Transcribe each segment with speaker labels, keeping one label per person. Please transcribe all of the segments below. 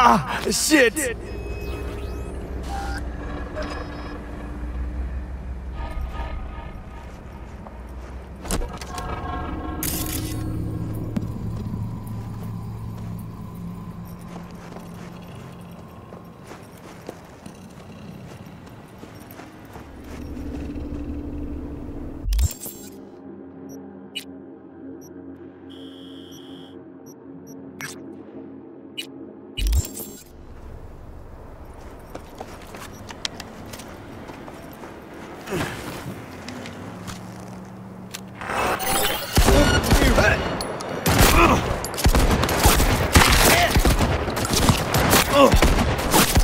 Speaker 1: Ah, shit!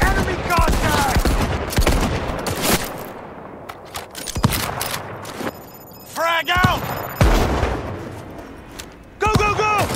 Speaker 2: Enemy contact! Frag out! Go, go, go!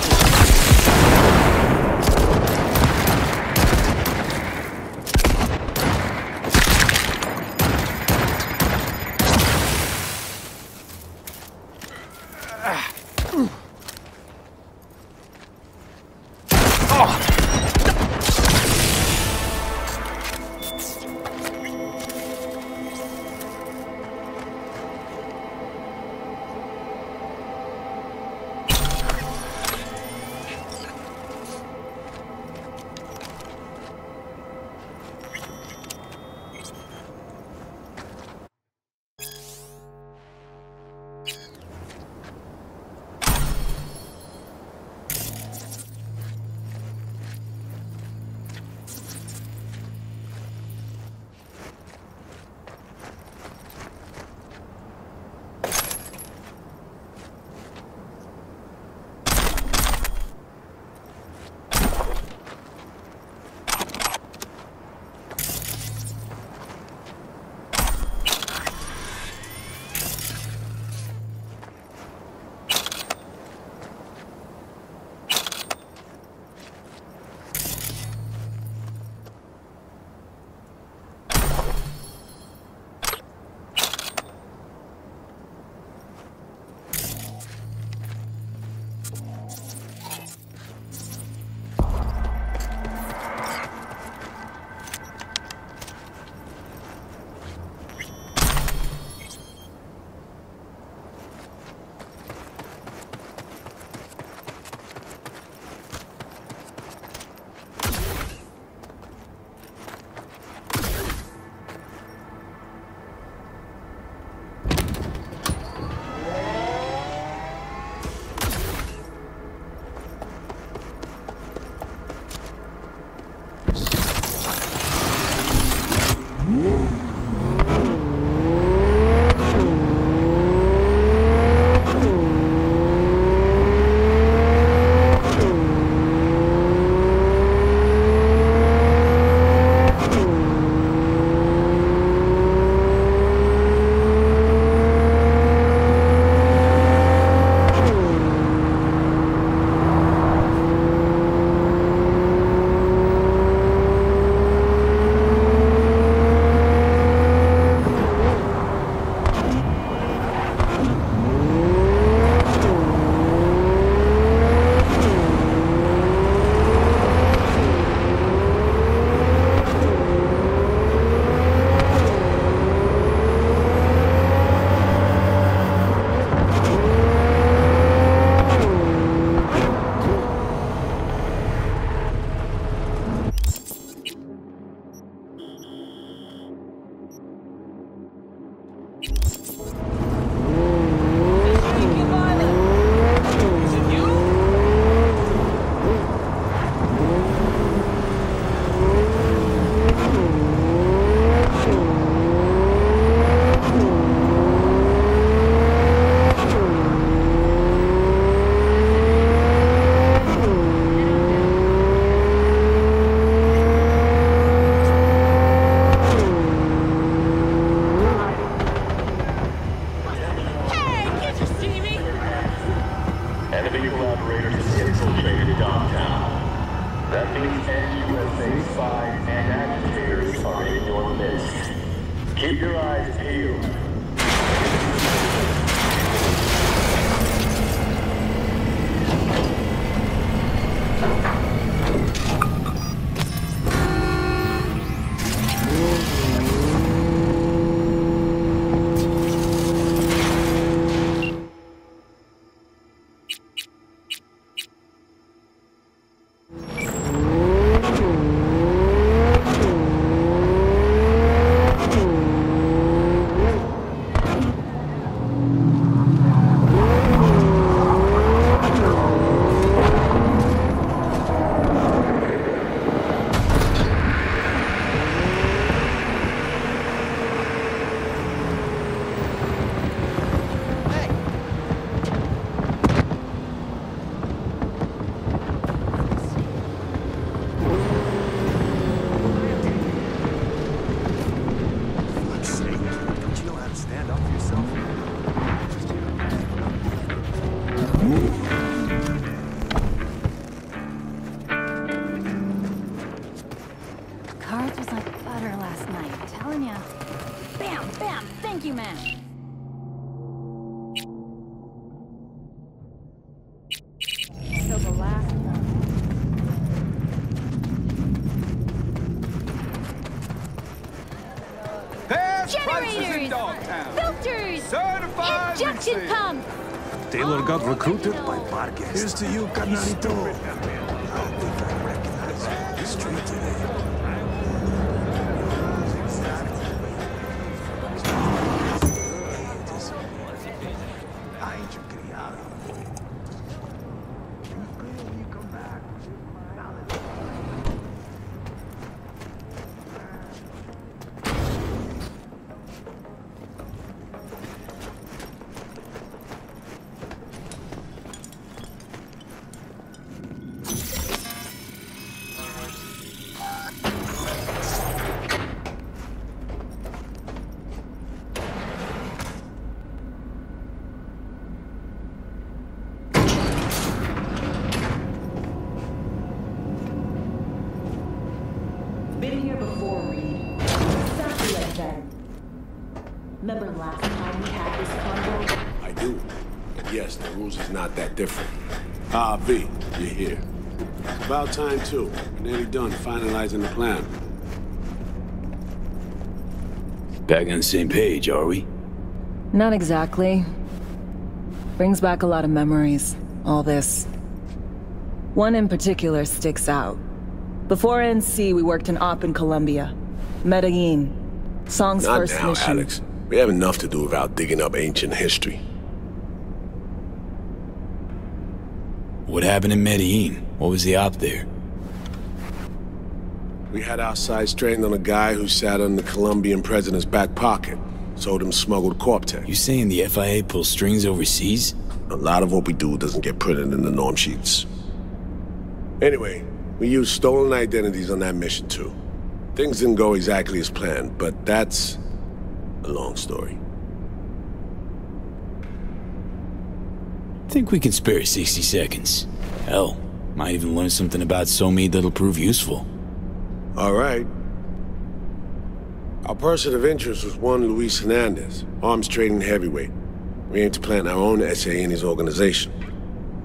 Speaker 3: Keep your eyes peeled.
Speaker 1: filters!
Speaker 2: Dogtown.
Speaker 1: Filters!
Speaker 2: Certified
Speaker 1: Injection
Speaker 2: receipt.
Speaker 1: pump!
Speaker 4: Taylor got recruited by Vargas. Here's to you, Carnalito. I think I recognize you. Straight today. I ain't your criado. You come back.
Speaker 5: Been here before, Reed. Exactly like then. Remember last time we had this convo?
Speaker 6: I do. Yes, the rules is not that different. Ah, V, you're here. It's about time, too. We're nearly done finalizing the plan.
Speaker 7: Back on the same page, are we?
Speaker 8: Not exactly. Brings back a lot of memories, all this. One in particular sticks out. Before NC, we worked an op in Colombia. Medellin. Song's
Speaker 6: Not
Speaker 8: first
Speaker 6: now,
Speaker 8: mission.
Speaker 6: Alex. We have enough to do without digging up ancient history.
Speaker 7: What happened in Medellin? What was the op there?
Speaker 6: We had our sights trained on a guy who sat on the Colombian president's back pocket. Sold him smuggled Corp-Tech.
Speaker 7: You saying the FIA pulls strings overseas?
Speaker 6: A lot of what we do doesn't get printed in the norm sheets. Anyway, we used stolen identities on that mission, too. Things didn't go exactly as planned, but that's a long story.
Speaker 7: Think we can spare 60 seconds. Hell, might even learn something about Somi that'll prove useful.
Speaker 6: All right. Our person of interest was one Luis Hernandez, arms trading heavyweight. We aim to plant our own SA in his organization.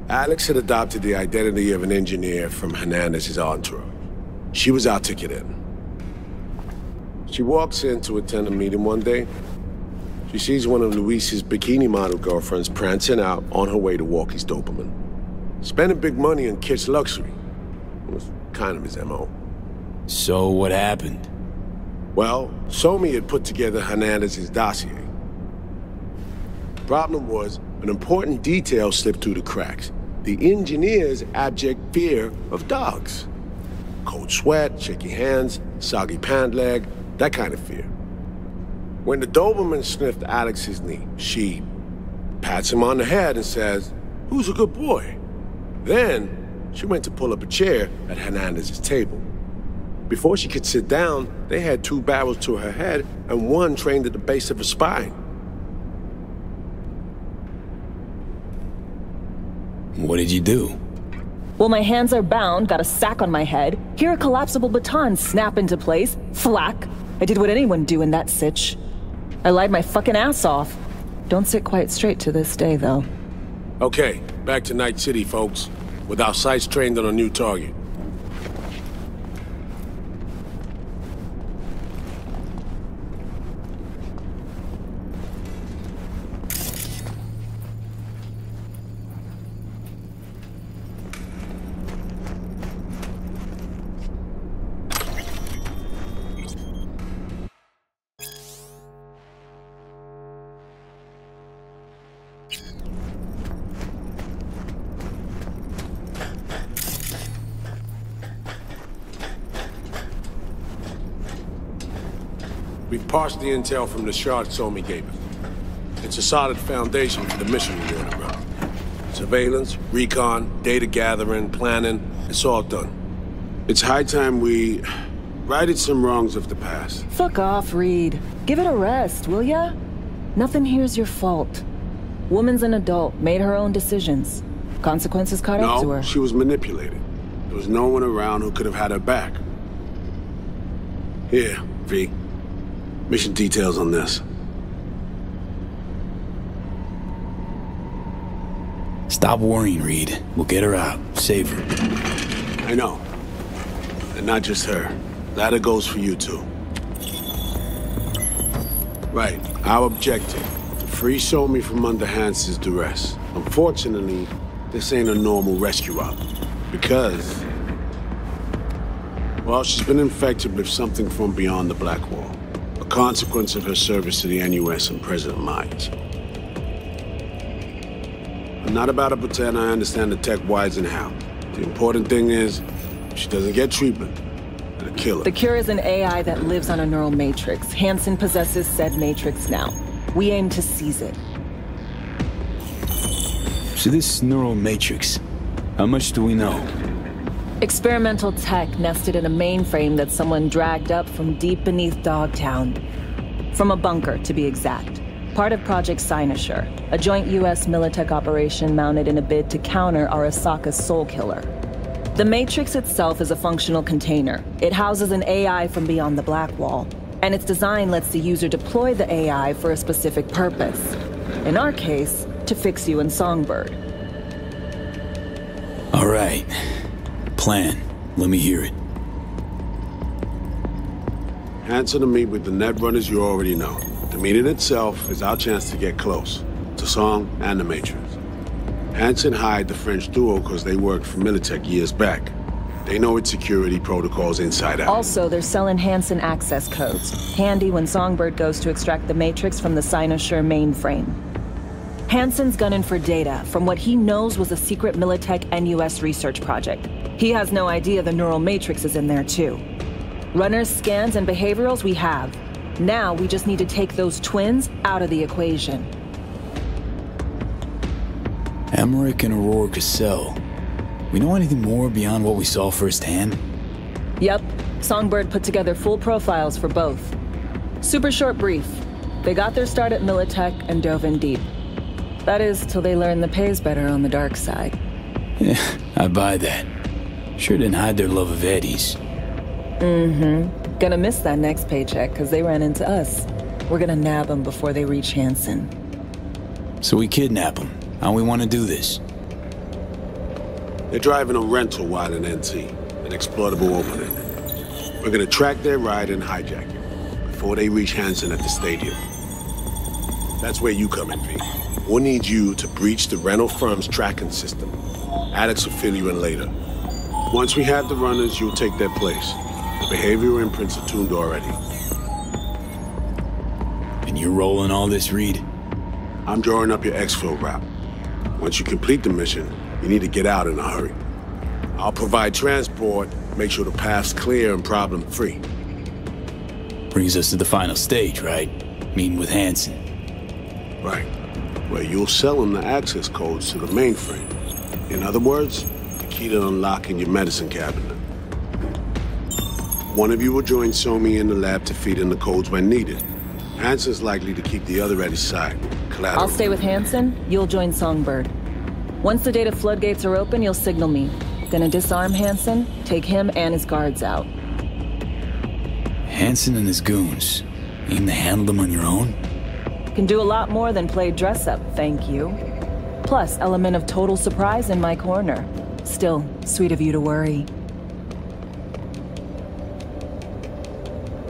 Speaker 6: Alex had adopted the identity of an engineer from Hernandez's entourage. She was our ticket in. She walks in to attend a meeting one day. She sees one of Luis's bikini model girlfriends prancing out on her way to walk his Doberman. Spending big money on kitsch luxury. It was kind of his MO.
Speaker 7: So what happened?
Speaker 6: Well, Somi had put together Hernandez's dossier. Problem was, an important detail slipped through the cracks. The engineer's abject fear of dogs. Cold sweat, shaky hands, soggy pant leg, that kind of fear. When the Doberman sniffed Alex's knee, she pats him on the head and says, "Who's a good boy?" Then, she went to pull up a chair at Hernandez's table. Before she could sit down, they had two barrels to her head and one trained at the base of her spine.
Speaker 7: What did you do?
Speaker 8: Well, my hands are bound, got a sack on my head. Here a collapsible baton snap into place. Thwack. I did what anyone do in that sitch. I lied my fucking ass off. Don't sit quite straight to this day, though.
Speaker 6: Okay, back to Night City, folks. With our sights trained on a new target. We've parsed the intel from the shard Somi gave us. It's a solid foundation for the mission we're on around. Surveillance, recon, data gathering, planning, it's all done. It's high time we righted some wrongs of the past.
Speaker 8: Fuck off, Reed. Give it a rest, will ya? Nothing here's your fault. Woman's an adult, made her own decisions. Consequences caught up to her.
Speaker 6: No, she was manipulated. There was no one around who could have had her back. Here, V. Mission details on this.
Speaker 7: Stop worrying, Reed. We'll get her out. Save her.
Speaker 6: I know. And not just her. Ladder goes for you too. Right. Our objective, to free Somi from under Hansen's duress. Unfortunately, this ain't a normal rescue op. Because, well, she's been infected with something from beyond the Black Wall. A consequence of her service to the NUS and President Myers. I'm not about to pretend I understand the tech whys and how. The important thing is, if she doesn't get treatment, it'll kill her.
Speaker 8: The cure is an AI that lives on a neural matrix. Hansen possesses said matrix now. We aim to seize it.
Speaker 7: So this neural matrix, how much do we know?
Speaker 8: Experimental tech nested in a mainframe that someone dragged up from deep beneath Dogtown. From a bunker, to be exact. Part of Project Cynosure, a joint US Militech operation mounted in a bid to counter Arasaka's Soul Killer. The Matrix itself is a functional container. It houses an AI from beyond the Black Wall, and its design lets the user deploy the AI for a specific purpose. In our case, to fix you and Songbird.
Speaker 7: All right. Plan. Let me hear it.
Speaker 6: Hansen to meet with the Netrunners you already know. The meeting itself is our chance to get close. To Song and the Matrix. Hansen hired the French duo because they worked for Militech years back. They know its security protocols inside out.
Speaker 8: Also, they're selling Hansen access codes. Handy when Songbird goes to extract the Matrix from the Cynosure mainframe. Hansen's gunning for data from what he knows was a secret Militech NUS research project. He has no idea the neural matrix is in there too. Runners, scans, and behaviorals we have. Now we just need to take those twins out of the equation.
Speaker 7: Emmerich and Aurora Cassell. We know anything more beyond what we saw firsthand?
Speaker 8: Yep. Songbird put together full profiles for both. Super short brief. They got their start at Militech and dove in deep. That is, till they learned the pay's better on the dark side.
Speaker 7: Yeah, I buy that. Sure didn't hide their love of Eddies.
Speaker 8: Mm-hmm. Gonna miss that next paycheck, because they ran into us. We're gonna nab them before they reach Hansen.
Speaker 7: So we kidnap them. How we want to do this?
Speaker 6: They're driving a rental while in NT, an exploitable opening. We're gonna track their ride and hijack it before they reach Hansen at the stadium. That's where you come in, V. We'll need you to breach the rental firm's tracking system. Alex will fill you in later. Once we have the runners, you'll take their place. The behavioral imprints are tuned already.
Speaker 7: And you're rolling all this, Reed?
Speaker 6: I'm drawing up your exfil route. Once you complete the mission, you need to get out in a hurry. I'll provide transport, make sure the path's clear and problem-free.
Speaker 7: Brings us to the final stage, right? Meeting with Hansen.
Speaker 6: Right. Where you'll sell him the access codes to the mainframe. In other words, the key to unlocking your medicine cabinet. One of you will join Somi in the lab to feed in the codes when needed. Hansen's likely to keep the other at his side. Collateral.
Speaker 8: I'll stay with Hansen, you'll join Songbird. Once the data floodgates are open, you'll signal me. Gonna disarm Hansen, take him and his guards out.
Speaker 7: Hansen and his goons. Aim to handle them on your own?
Speaker 8: Can do a lot more than play dress-up, thank you. Plus, element of total surprise in my corner. Still, sweet of you to worry.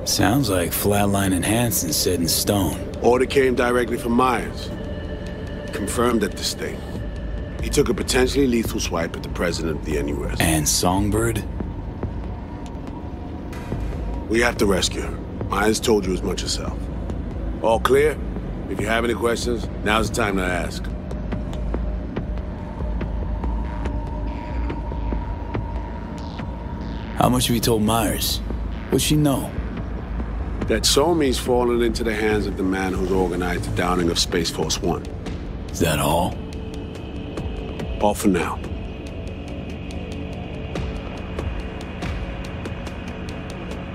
Speaker 7: Sounds like Flatline and Hansen set in stone.
Speaker 6: Order came directly from Myers. Confirmed at the state. He took a potentially lethal swipe at the president of the NUS.
Speaker 7: And Songbird?
Speaker 6: We have to rescue her. Myers told you as much herself. All clear? If you have any questions, now's the time to ask.
Speaker 7: How much have you told Myers? What's she know?
Speaker 6: That Somi's fallen into the hands of the man who's organized the downing of Space Force One.
Speaker 7: Is that all?
Speaker 6: All for now.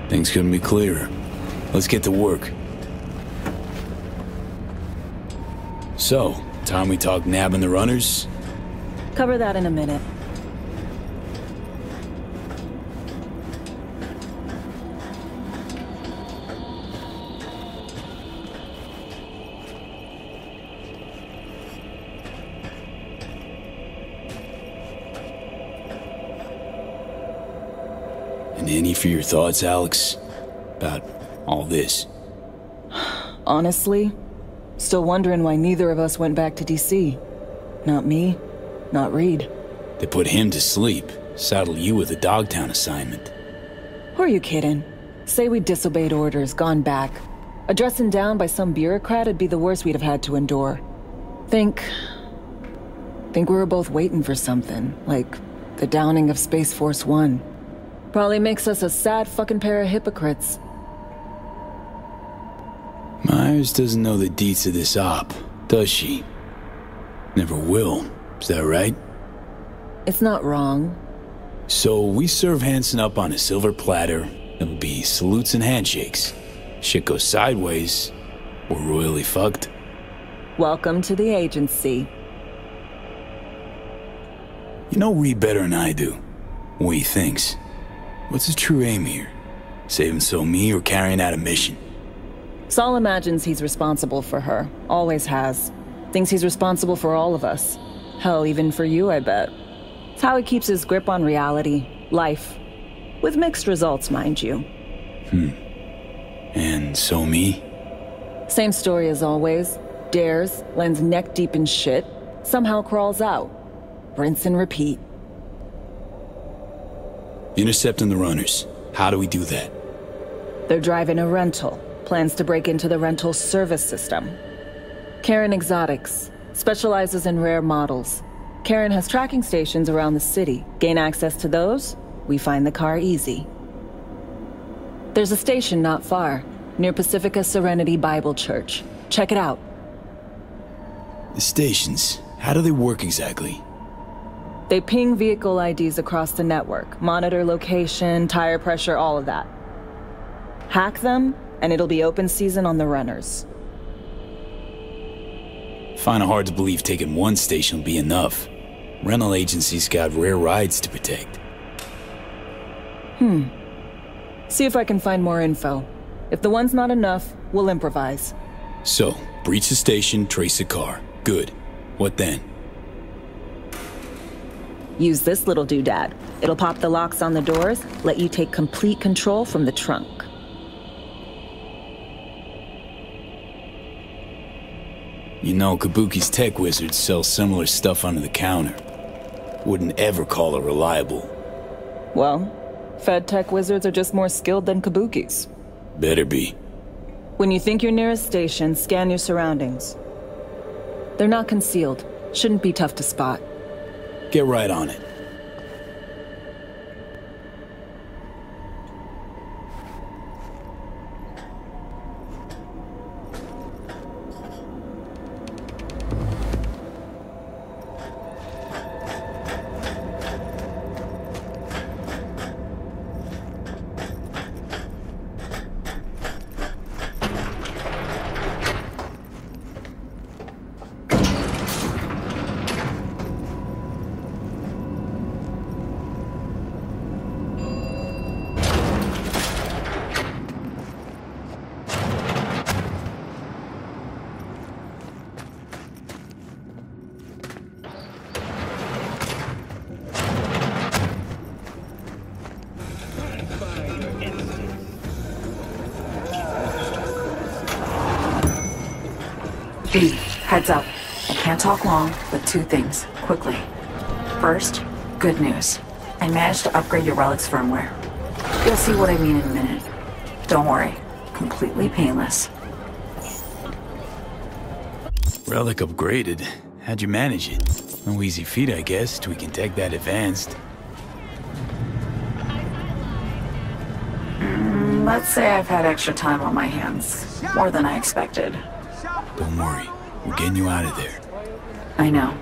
Speaker 7: Things couldn't be clearer. Let's get to work. So, time we talk nabbing the runners?
Speaker 8: Cover that in a minute.
Speaker 7: And any for your thoughts, Alex? About all this?
Speaker 8: Honestly, still wondering why neither of us went back to DC. Not me, not Reed.
Speaker 7: They put him to sleep, saddle you with a Dogtown assignment.
Speaker 8: Who are you kidding? Say we disobeyed orders, gone back. A dressing down by some bureaucrat would be the worst we'd have had to endure. Think we were both waiting for something, like the downing of Space Force One. Probably makes us a sad fucking pair of hypocrites.
Speaker 7: Myers doesn't know the deets of this op, does she? Never will, is that right?
Speaker 8: It's not wrong.
Speaker 7: So we serve Hansen up on a silver platter. It'll be salutes and handshakes. Shit goes sideways, we're royally fucked.
Speaker 8: Welcome to the agency.
Speaker 7: You know Reed better than I do. What he thinks. What's his true aim here? Saving me or carrying out a mission?
Speaker 8: Saul imagines he's responsible for her. Always has. Thinks he's responsible for all of us. Hell, even for you, I bet. It's how he keeps his grip on reality, life. With mixed results, mind you.
Speaker 7: And me?
Speaker 8: Same story as always. Dares, lands neck deep in shit, somehow crawls out. Rinse and repeat.
Speaker 7: Intercepting the runners. How do we do that?
Speaker 8: They're driving a rental. Plans to break into the rental service system. Karen Exotics. Specializes in rare models. Karen has tracking stations around the city. Gain access to those, we find the car easy. There's a station not far, near Pacifica Serenity Bible Church. Check it out.
Speaker 7: The stations, how do they work exactly?
Speaker 8: They ping vehicle IDs across the network, monitor location, tire pressure, all of that. Hack them, and it'll be open season on the runners.
Speaker 7: Find it hard to believe taking one station will be enough. Rental agencies got rare rides to protect.
Speaker 8: See if I can find more info. If the one's not enough, we'll improvise.
Speaker 7: So, breach the station, trace the car. Good. What then?
Speaker 8: Use this little doodad. It'll pop the locks on the doors, let you take complete control from the trunk.
Speaker 7: You know, Kabuki's tech wizards sell similar stuff under the counter. Wouldn't ever call it reliable.
Speaker 8: Well, Fed tech wizards are just more skilled than Kabuki's.
Speaker 7: Better be.
Speaker 8: When you think you're near a station, scan your surroundings. They're not concealed. Shouldn't be tough to spot.
Speaker 7: Get right on it.
Speaker 1: B, heads up. I can't talk long, but two things, quickly. First, good news. I managed to upgrade your Relic's firmware. You'll see what I mean in a minute. Don't worry, completely painless.
Speaker 7: Relic upgraded. How'd you manage it? No easy feat, I guess, tweaking tech that advanced.
Speaker 1: Let's say I've had extra time on my hands. More than I expected.
Speaker 7: Don't worry, we're getting you out of there.
Speaker 1: I know.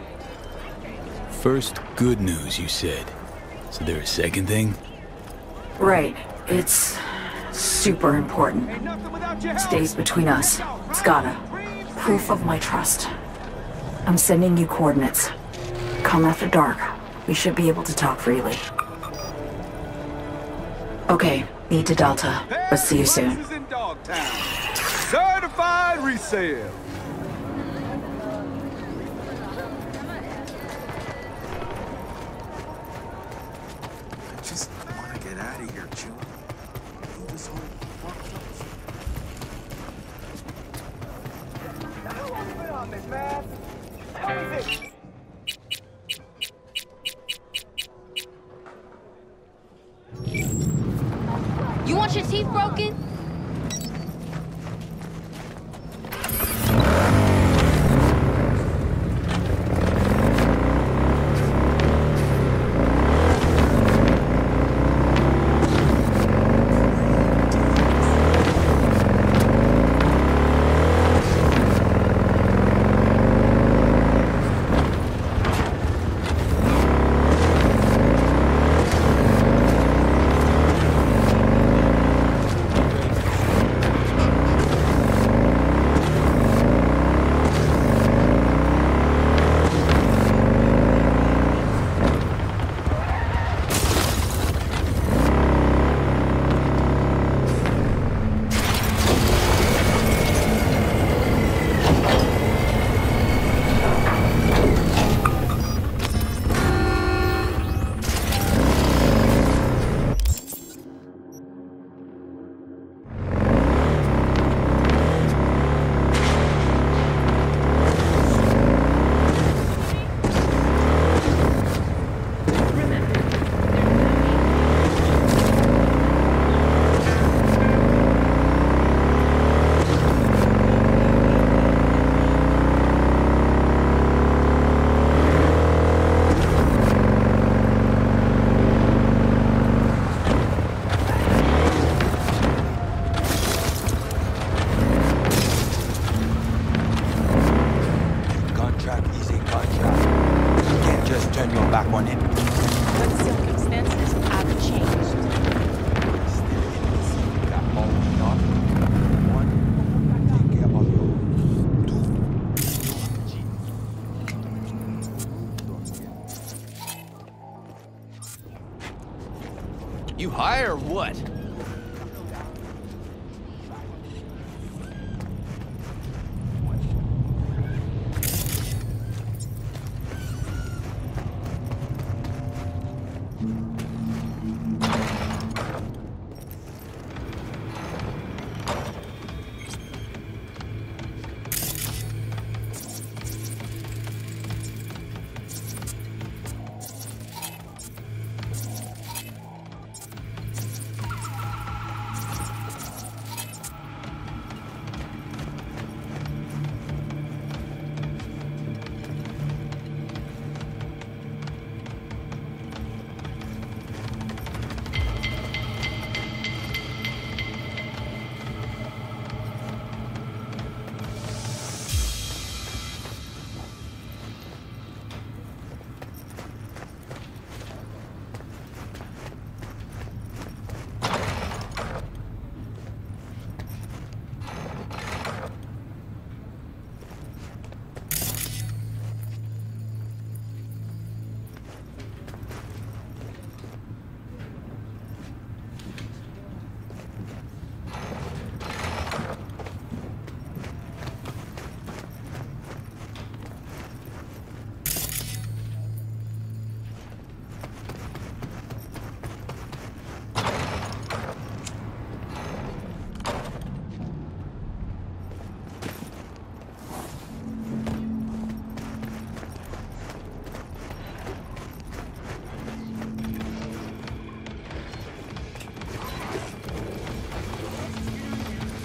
Speaker 7: First, good news, you said. So there a second thing?
Speaker 1: Right. It's super important. Stays between us. It's gotta. Proof of my trust. I'm sending you coordinates. Come after dark. We should be able to talk freely. Okay, need to Delta, but see you soon.
Speaker 2: Certified resale.
Speaker 4: I just want to get out of here, June. This whole fucked
Speaker 2: Everything!
Speaker 9: You want your teeth broken?
Speaker 10: You high or what?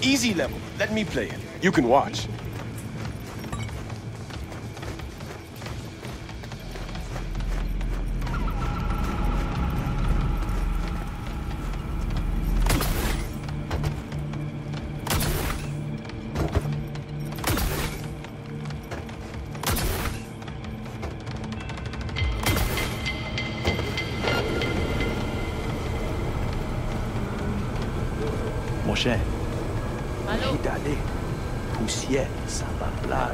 Speaker 2: Easy level. Let me play it. You can watch.
Speaker 10: Mon cher. D'aller. Poussière, ça va blague.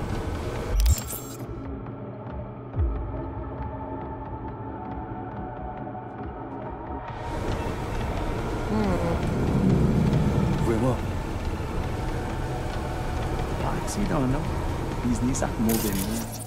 Speaker 10: Vraiment. Accident, non? Business à mauvais nom.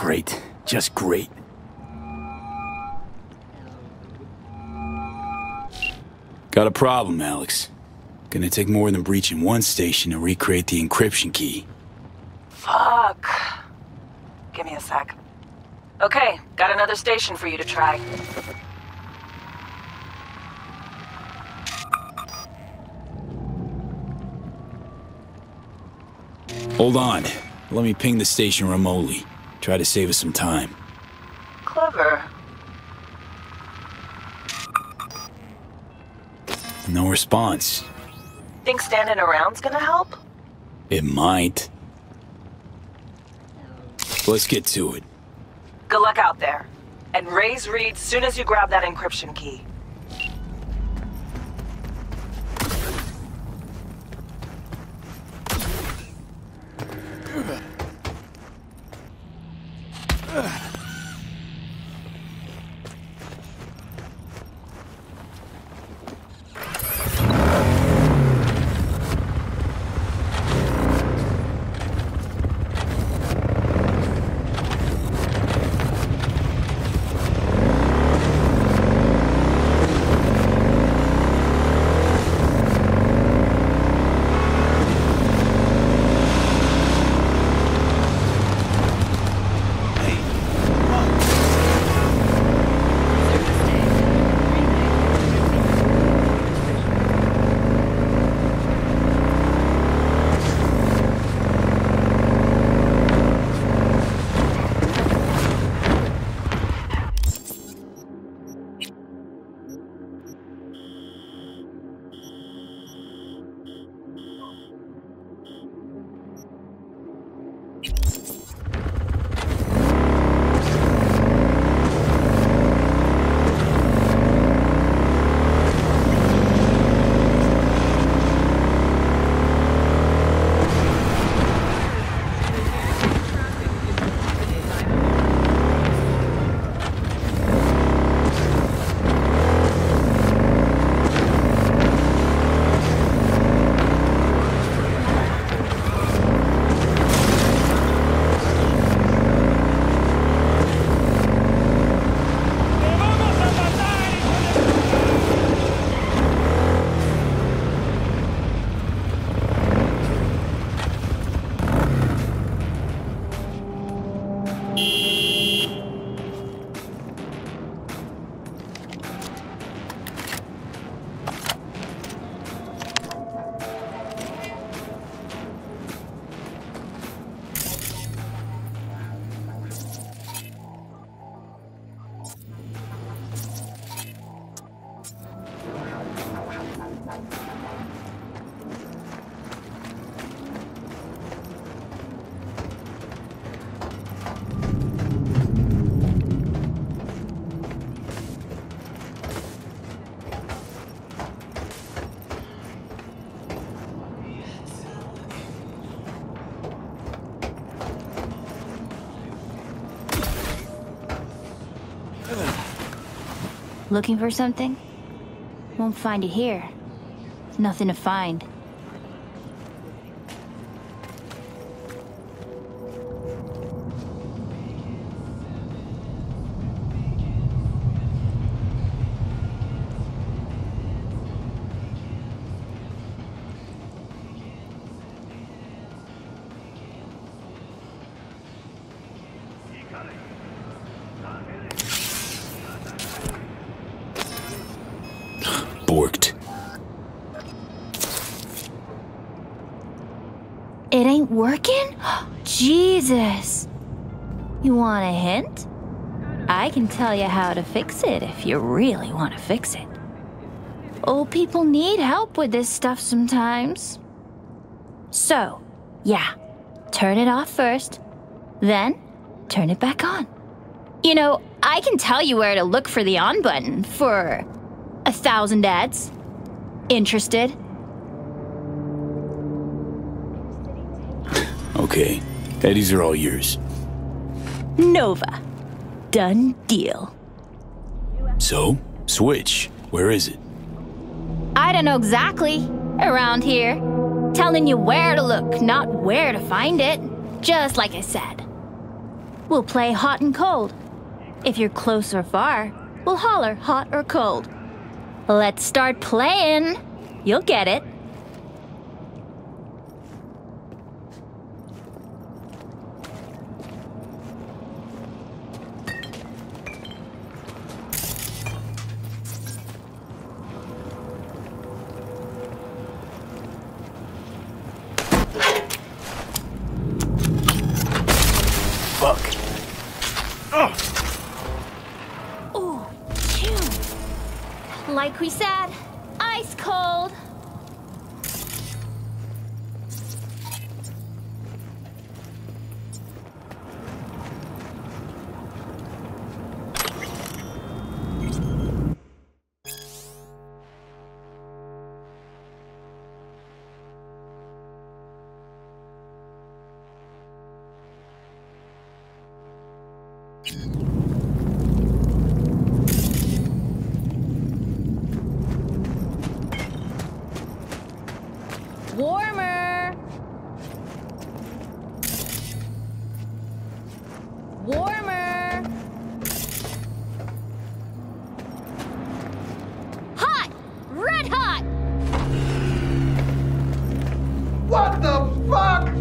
Speaker 7: Great. Just great. Got a problem, Alex. Gonna take more than breaching one station to recreate the encryption key.
Speaker 8: Fuck. Give me a sec. Okay, got another station for you to try.
Speaker 7: Hold on. Let me ping the station remotely. Try to save us some time.
Speaker 8: Clever.
Speaker 7: No response.
Speaker 8: Think standing around's gonna help?
Speaker 7: It might. Let's get to it.
Speaker 8: Good luck out there. And raise Reed soon as you grab that encryption key.
Speaker 9: Looking for something? Won't find it here. There's nothing to find.
Speaker 7: Borked.
Speaker 9: It ain't working? Jesus! You want a hint? I can tell you how to fix it if you really want to fix it. Old people need help with this stuff sometimes. So, yeah, turn it off first, then turn it back on. You know, I can tell you where to look for the on button for 1,000 ads. Interested?
Speaker 7: Okay, Eddies are all yours.
Speaker 9: Nova. Done deal.
Speaker 7: So, switch. Where is it?
Speaker 9: I don't know exactly. Around here. Telling you where to look, not where to find it. Just like I said. We'll play hot and cold. If you're close or far, we'll holler hot or cold. Let's start playing. You'll get it. Like we said, ice cold. Warmer! Warmer! Hot! Red hot!
Speaker 11: What the fuck?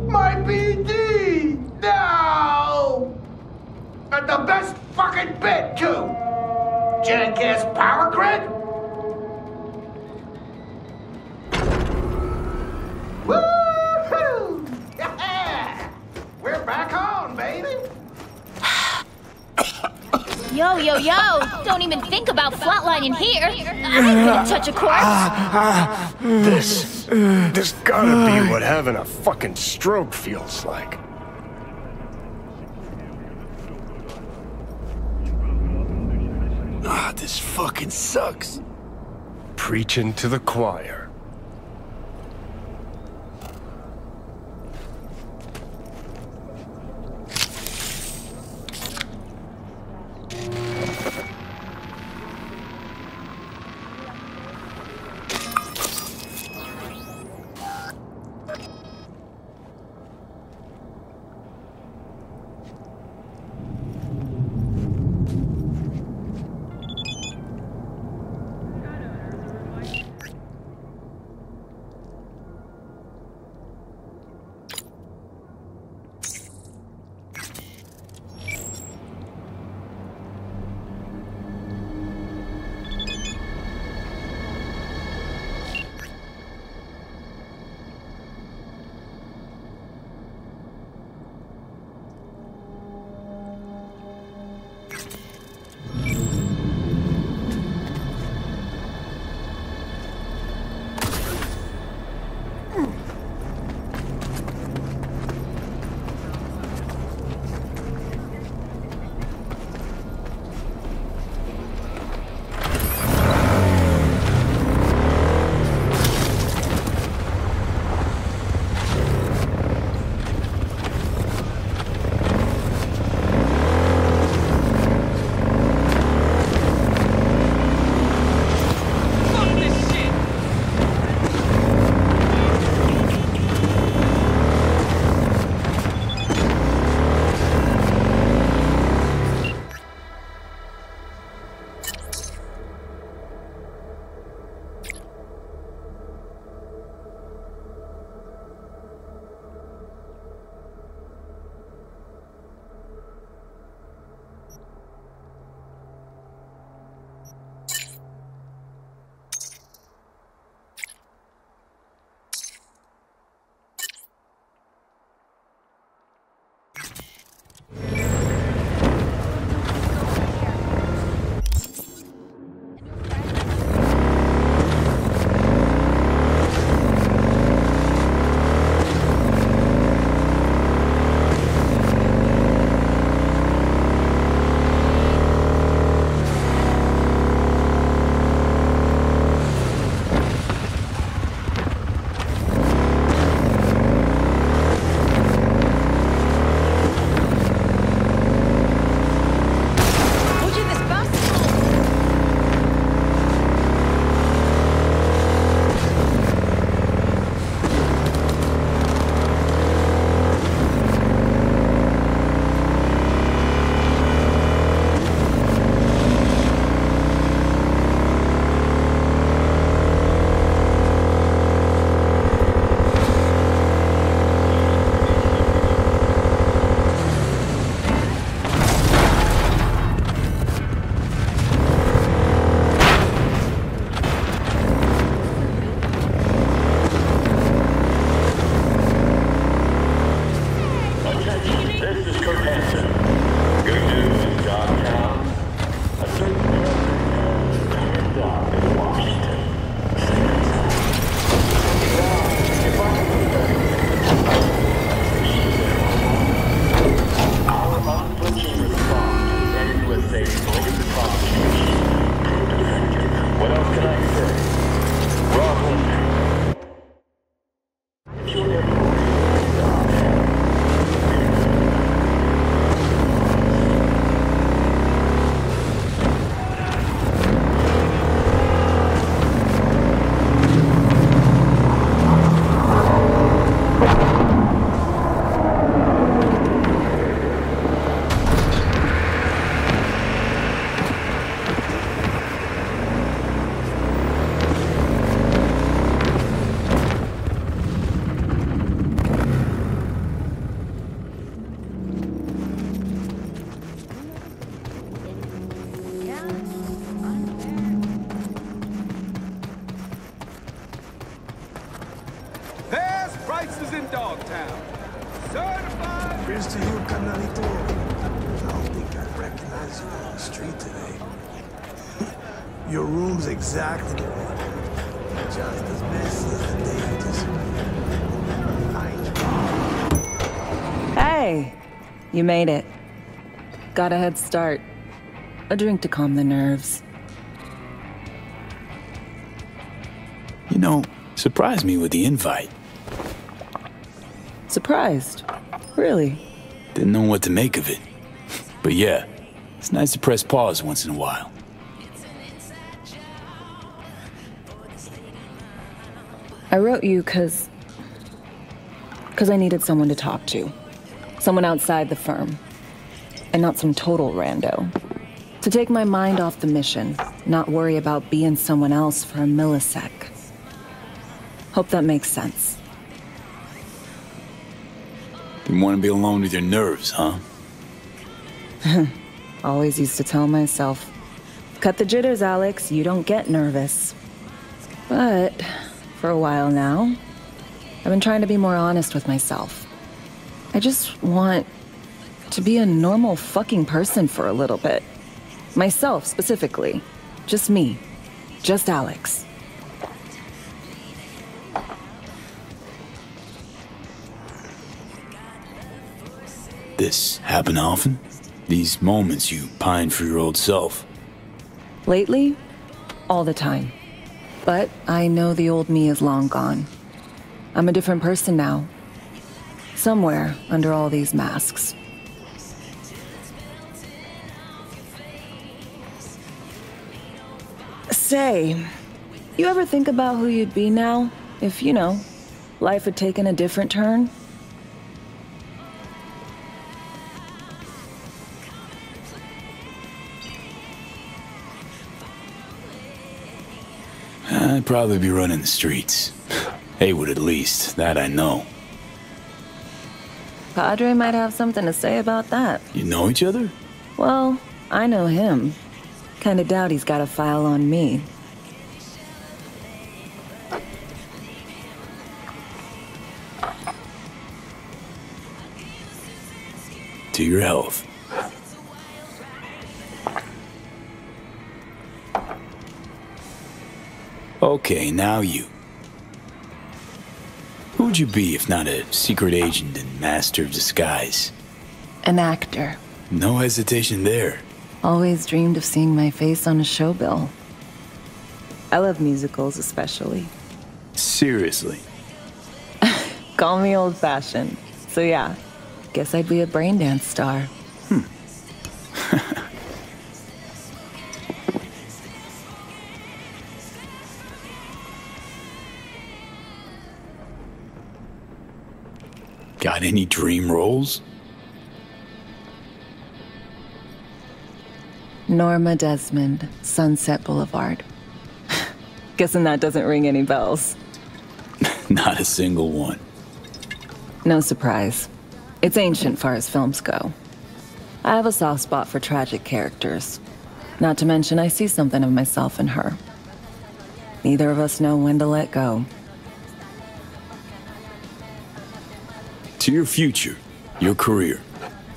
Speaker 11: My BD! No! At the best fucking bit, too! Jackass power grid? Woo-hoo! Yeah! We're back on, baby!
Speaker 9: Yo, yo, yo! Don't even think about flatlining here! I ain't gonna touch a corpse!
Speaker 12: This gotta be what having a fucking stroke feels like.
Speaker 4: This fucking sucks.
Speaker 12: Preaching to the choir.
Speaker 11: There's prices in Dogtown. Certified.
Speaker 4: Here's to you, carnalito. I don't think I recognize you on the street today. Your room's exactly the way. Just as messy as the day you disappeared.
Speaker 8: Hey, you made it. Got a head start. A drink to calm the nerves.
Speaker 7: You know, surprised me with the invite.
Speaker 8: Surprised? Really?
Speaker 7: Didn't know what to make of it. But yeah, it's nice to press pause once in a while.
Speaker 8: I wrote you cause I needed someone to talk to. Someone outside the firm. And not some total rando. To take my mind off the mission, not worry about being someone else for a millisec. Hope that makes sense.
Speaker 7: You want to be alone with your nerves, huh?
Speaker 8: Always used to tell myself, cut the jitters, Alex, you don't get nervous. But for a while now, I've been trying to be more honest with myself. I just want to be a normal fucking person for a little bit. Myself, specifically. Just me. Just Alex.
Speaker 7: This happen often? These moments you pine for your old self?
Speaker 8: Lately, all the time. But I know the old me is long gone. I'm a different person now. Somewhere under all these masks. Say, you ever think about who you'd be now if, you know, life had taken a different turn?
Speaker 7: I'd probably be running the streets. Haywood at least, that I know.
Speaker 8: Padre might have something to say about that.
Speaker 7: You know each other?
Speaker 8: Well, I know him. Kinda doubt he's got a file on me.
Speaker 7: To your health. Okay, now you. Who would you be if not a secret agent and master of disguise?
Speaker 8: An actor.
Speaker 7: No hesitation there.
Speaker 8: Always dreamed of seeing my face on a show bill. I love musicals especially.
Speaker 7: Seriously?
Speaker 8: Call me old-fashioned. So yeah, guess I'd be a brain dance star.
Speaker 7: Got any dream roles?
Speaker 8: Norma Desmond, Sunset Boulevard. Guessing that doesn't ring any bells.
Speaker 7: Not a single one.
Speaker 8: No surprise. It's ancient far as films go. I have a soft spot for tragic characters. Not to mention I see something of myself in her. Neither of us know when to let go.
Speaker 7: To your future, your career.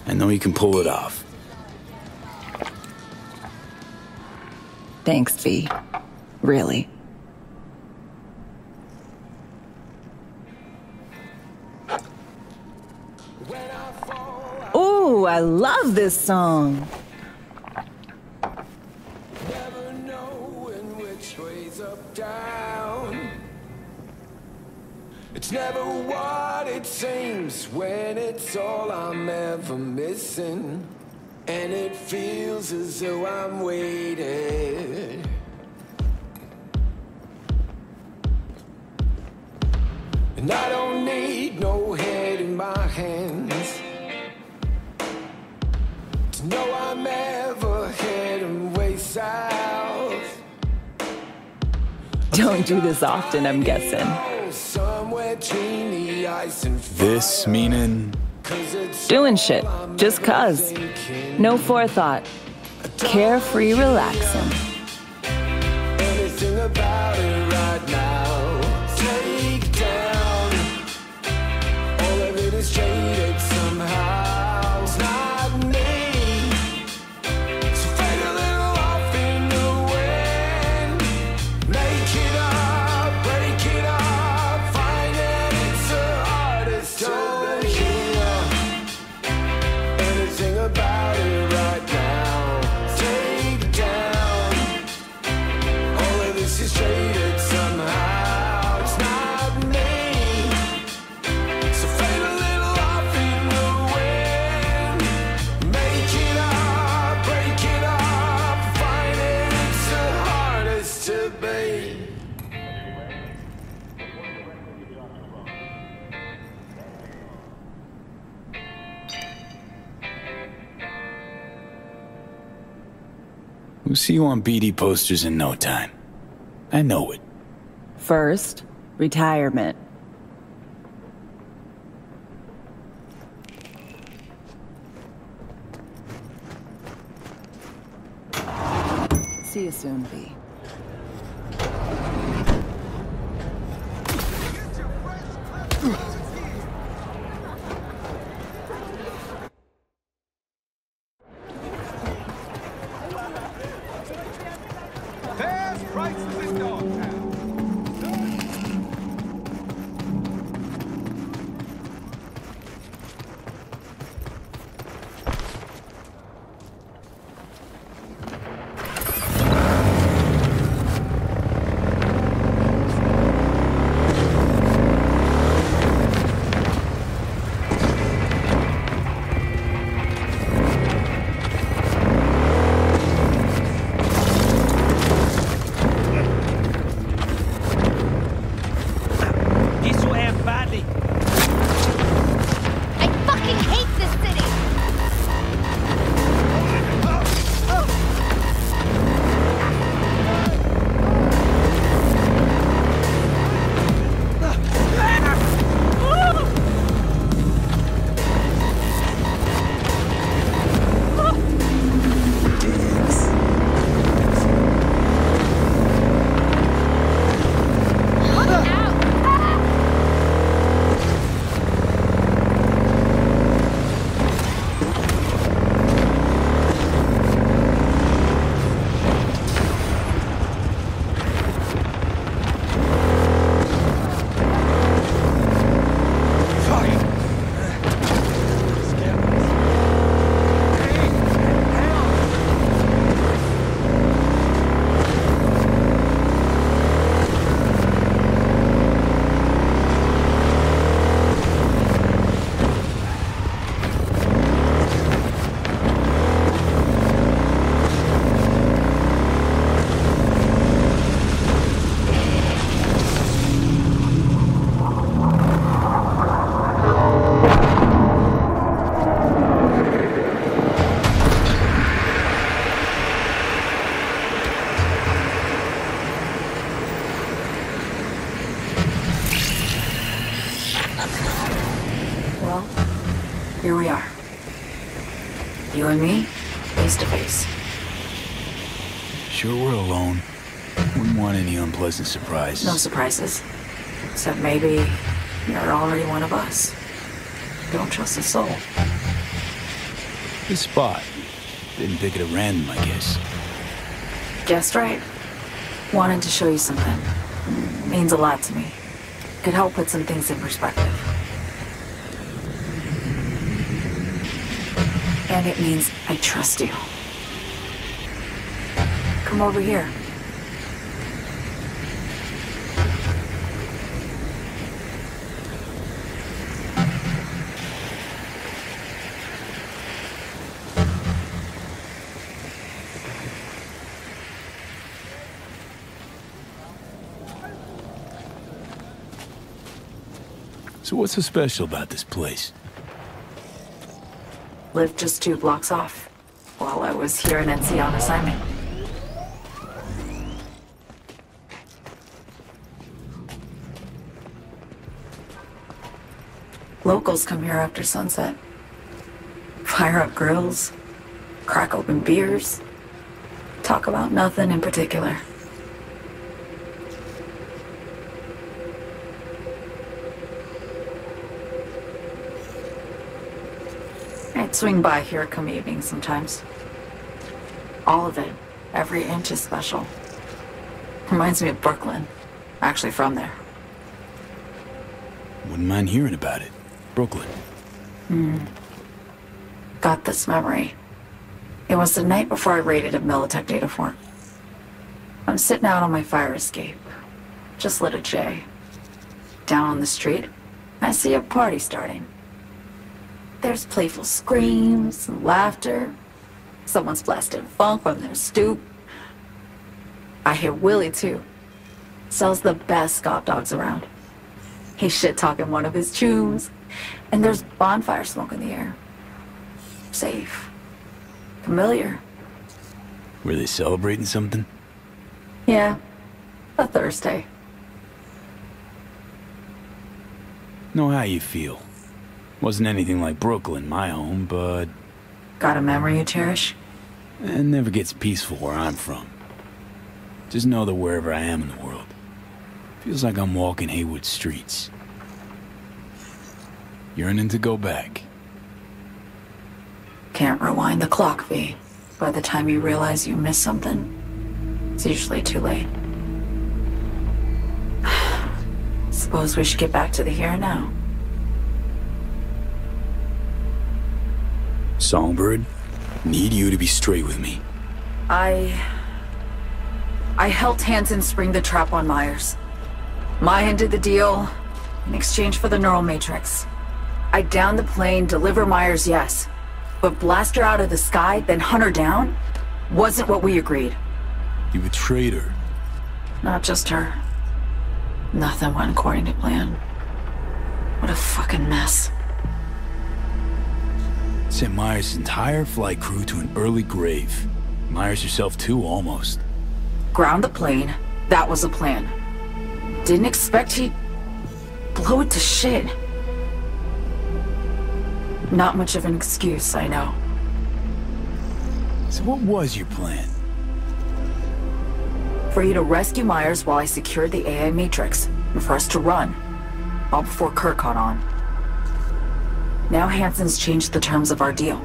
Speaker 7: I know you can pull it off.
Speaker 8: Thanks, V. Really. Ooh, I love this song.
Speaker 13: Never knowing which way's up, down. It's never what it seems when it's all I'm ever missing. And it feels as though I'm waiting. And I don't need no head in my hands to know I'm ever heading way south.
Speaker 8: Don't do this often, I'm guessing.
Speaker 7: This meaning?
Speaker 8: Doing shit, just cuz. No forethought. Carefree relaxing.
Speaker 13: Anything about it right now. Take down. All of it is traded somehow. It's not me. So fade a little off in the wind. Make it up, break it up. Find that it's the hardest to hear. Anything about it right now. Take down. All of this is traded somehow. It's not me. So fade a little off in the wind. Make it up, break it up. Find it, it's the hardest to be.
Speaker 7: We'll see you on BD posters in no time. I know it.
Speaker 8: First, retirement. See you soon, B.
Speaker 11: There's prices in Dogtown.
Speaker 1: Here we are. You and me, face to face.
Speaker 7: Sure we're alone. Wouldn't want any unpleasant surprises.
Speaker 1: No surprises. Except maybe you're already one of us. Don't trust a soul.
Speaker 7: Good spot. Didn't pick it at random, I guess.
Speaker 1: Guessed right. Wanted to show you something. Means a lot to me. Could help put some things in perspective. And it means I trust you. Come over here.
Speaker 7: So what's so special about this place?
Speaker 1: Lived just 2 blocks off, while I was here in NC on assignment. Locals come here after sunset. Fire up grills, crack open beers, talk about nothing in particular. I'd swing by here come evening sometimes. All of it, every inch is special. Reminds me of Brooklyn. Actually from there.
Speaker 7: Wouldn't mind hearing about it. Brooklyn.
Speaker 1: Got this memory. It was the night before I raided a Militech data fort. I'm sitting out on my fire escape. Just lit a J. Down on the street, I see a party starting. There's playful screams and laughter. Someone's blasting funk from their stoop. I hear Willie too. Sells the best Scott dogs around. He's shit-talking one of his chooms. And there's bonfire smoke in the air. Safe. Familiar.
Speaker 7: Were they celebrating something?
Speaker 1: Yeah. A Thursday.
Speaker 7: Know how you feel. Wasn't anything like Brooklyn, my home, but...
Speaker 1: Got a memory you cherish?
Speaker 7: It never gets peaceful where I'm from. Just know that wherever I am in the world, feels like I'm walking Haywood streets. Yearning to go back.
Speaker 1: Can't rewind the clock, V. By the time you realize you missed something, it's usually too late. Suppose we should get back to the here and now.
Speaker 7: Songbird, need you to be straight with me.
Speaker 1: I helped Hansen spring the trap on Myers. Mayan did the deal in exchange for the neural matrix. I downed the plane, deliver Myers, yes. But blast her out of the sky, then hunt her down? Wasn't what we agreed.
Speaker 7: You betrayed her.
Speaker 1: Not just her. Nothing went according to plan. What a fucking mess.
Speaker 7: Sent Myers' entire flight crew to an early grave. Myers herself too, almost.
Speaker 1: Ground the plane. That was the plan. Didn't expect he'd blow it to shit. Not much of an excuse, I know.
Speaker 7: So what was your plan?
Speaker 1: For you to rescue Myers while I secured the AI Matrix, and for us to run. All before Kurt caught on. Now Hansen's changed the terms of our deal.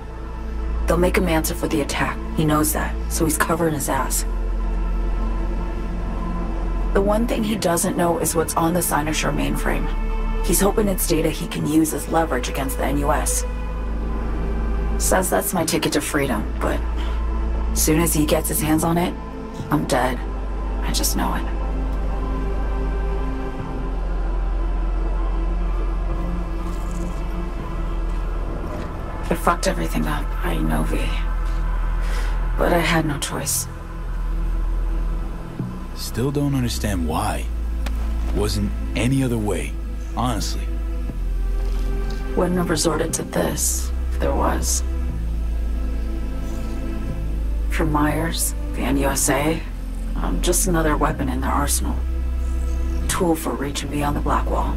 Speaker 1: They'll make him answer for the attack. He knows that, so he's covering his ass. The one thing he doesn't know is what's on the Cynosure mainframe. He's hoping it's data he can use as leverage against the NUS. Says that's my ticket to freedom, but as soon as he gets his hands on it, I'm dead. I just know it. I fucked everything up, I know, V. But I had no choice.
Speaker 7: Still don't understand why. Wasn't any other way, honestly.
Speaker 1: Wouldn't have resorted to this, if there was. For Myers, the NUSA, I'm just another weapon in their arsenal. Tool for reaching beyond the Black Wall.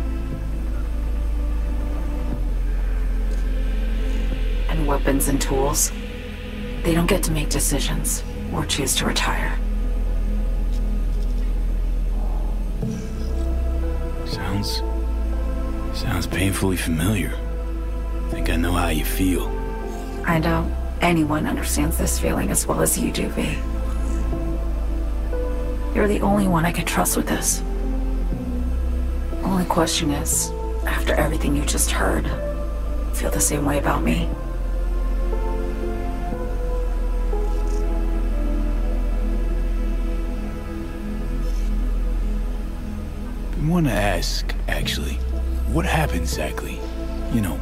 Speaker 1: And weapons and tools, they don't get to make decisions or choose to retire.
Speaker 7: Sounds painfully familiar. Think I know how you feel.
Speaker 1: I doubt anyone understands this feeling as well as you do, V. You're the only one I can trust with this. Only question is, after everything you just heard, feel the same way about me?
Speaker 7: I want to ask, actually, what happened exactly? You know,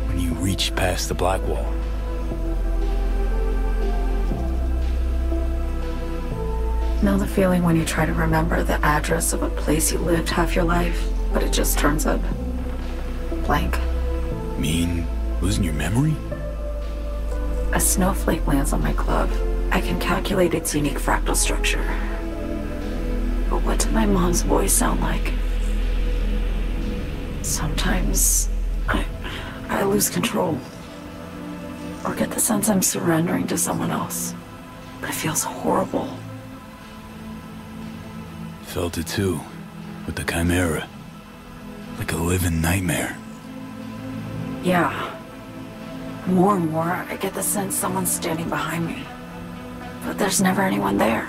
Speaker 7: when you reached past the Black Wall.
Speaker 1: Know the feeling when you try to remember the address of a place you lived half your life, but it just turns up? blank.
Speaker 7: Mean losing your memory?
Speaker 1: A snowflake lands on my glove. I can calculate its unique fractal structure. But what did my mom's voice sound like? Sometimes I lose control. Or get the sense I'm surrendering to someone else. But it feels horrible.
Speaker 7: Felt it too, with the Chimera. Like a living nightmare.
Speaker 1: Yeah. More and more, I get the sense someone's standing behind me. But there's never anyone there.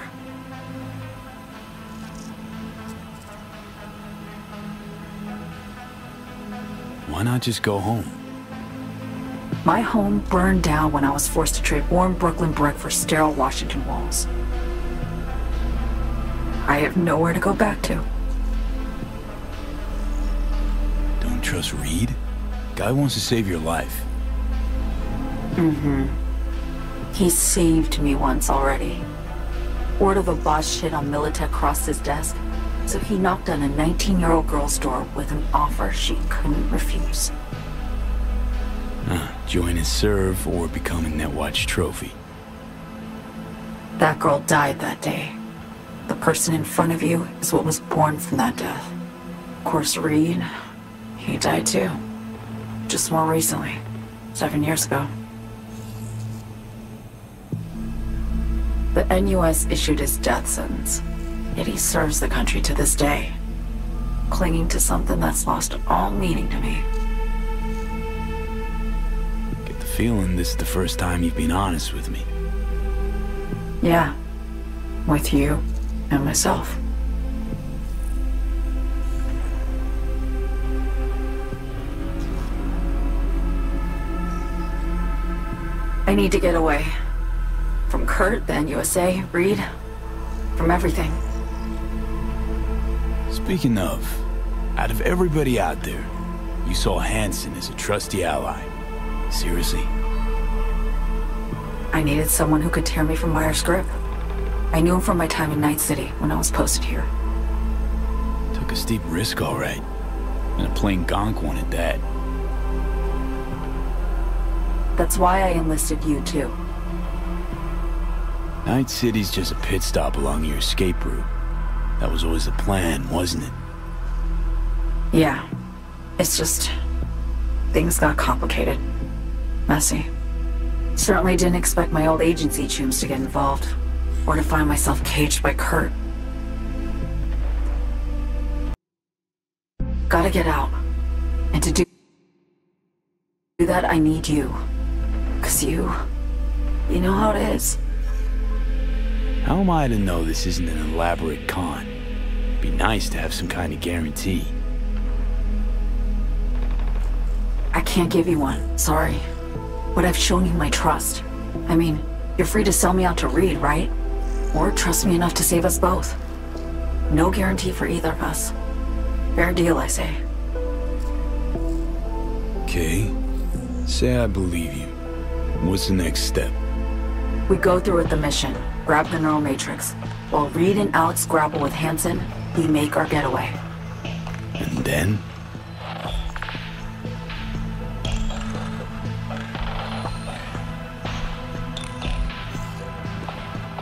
Speaker 7: Why not just go home?
Speaker 1: My home burned down when I was forced to trade warm Brooklyn brick for sterile Washington walls. I have nowhere to go back to.
Speaker 7: Don't trust Reed? Guy wants to save your life.
Speaker 1: Mm-hmm. He saved me once already. Word of a boss shit on Militech crossed his desk, so he knocked on a 19-year-old girl's door with an offer she couldn't refuse.
Speaker 7: Join and serve or become a Netwatch trophy.
Speaker 1: That girl died that day. The person in front of you is what was born from that death. Of course, Reed, he died too. Just more recently. 7 years ago. The NUS issued his death sentence, yet he serves the country to this day, clinging to something that's lost all meaning to me.
Speaker 7: Get the feeling this is the first time you've been honest with me.
Speaker 1: Yeah, with you and myself. I need to get away. From Kurt, then USA, Reed, from everything.
Speaker 7: Speaking of, out of everybody out there, you saw Hansen as a trusty ally. Seriously?
Speaker 1: I needed someone who could tear me from Myers' grip. I knew him from my time in Night City when I was posted here.
Speaker 7: Took a steep risk, all right. And a plain gonk one at that.
Speaker 1: That's why I enlisted you, too.
Speaker 7: Night City's just a pit stop along your escape route. That was always the plan, wasn't it?
Speaker 1: Yeah. It's just... things got complicated. Messy. Certainly didn't expect my old agency chooms to get involved. Or to find myself caged by Kurt. Gotta get out. And to do that, I need you. 'Cause you know how it is.
Speaker 7: How am I to know this isn't an elaborate con? Be nice to have some kind of guarantee.
Speaker 1: I can't give you one, sorry. But I've shown you my trust. I mean, you're free to sell me out to Reed, right? Or trust me enough to save us both. No guarantee for either of us. Fair deal, I say.
Speaker 7: Okay. Say I believe you. What's the next step?
Speaker 1: We go through with the mission. Grab the neural matrix. While Reed and Alex grapple with Hansen, we make our getaway.
Speaker 7: And then?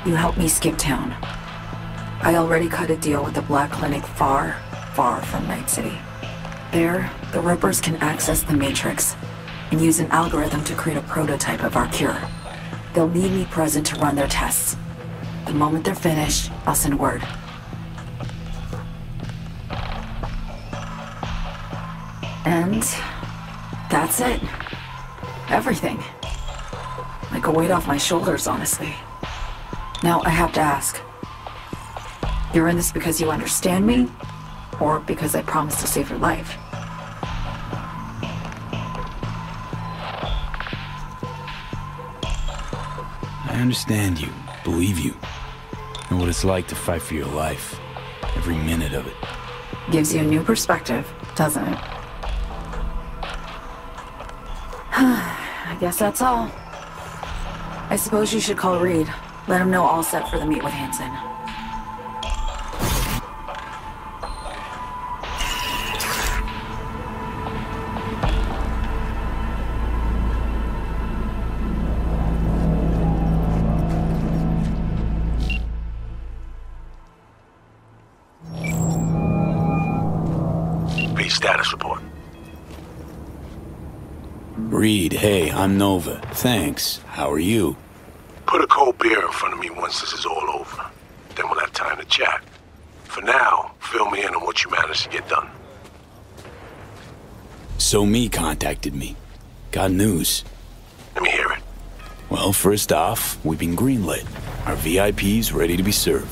Speaker 1: You help me skip town. I already cut a deal with the Black Clinic far, far from Night City. There, the Rippers can access the Matrix and use an algorithm to create a prototype of our cure. They'll need me present to run their tests. The moment they're finished, I'll send word. And that's it. Everything. Like a weight off my shoulders, honestly. Now, I have to ask. You're in this because you understand me? Or because I promised to save your life?
Speaker 7: I understand you, believe you, and what it's like to fight for your life. Every minute of it.
Speaker 1: Gives you a new perspective, doesn't it? I guess that's all. I suppose you should call Reed. Let him know all set for the meet with Hansen.
Speaker 6: status report.
Speaker 7: Reed, hey, I'm Nova. Thanks. How are you?
Speaker 6: Put a cold beer in front of me once this is all over. Then we'll have time to chat. For now, fill me in on what you managed to get done.
Speaker 7: So Me contacted me. Got news.
Speaker 6: Let me hear it.
Speaker 7: Well, first off, we've been greenlit. Our VIP's ready to be served.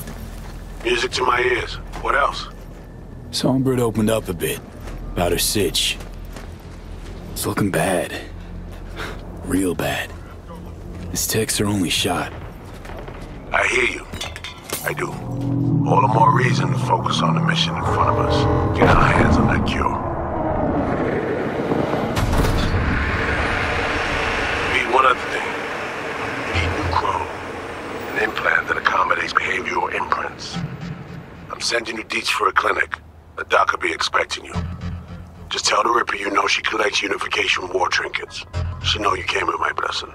Speaker 6: Music to my ears. What else?
Speaker 7: Songbird opened up a bit about her sitch. It's looking bad. Real bad. His tech's her only shot.
Speaker 6: I hear you. I do. All the more reason to focus on the mission in front of us. Get our hands on that cure. Need one other thing. Need new crow. An implant that accommodates behavioral imprints. I'm sending you deets for a clinic. The doc will be expecting you. Just tell the Ripper you know she collects unification war trinkets. She know you came with my blessing.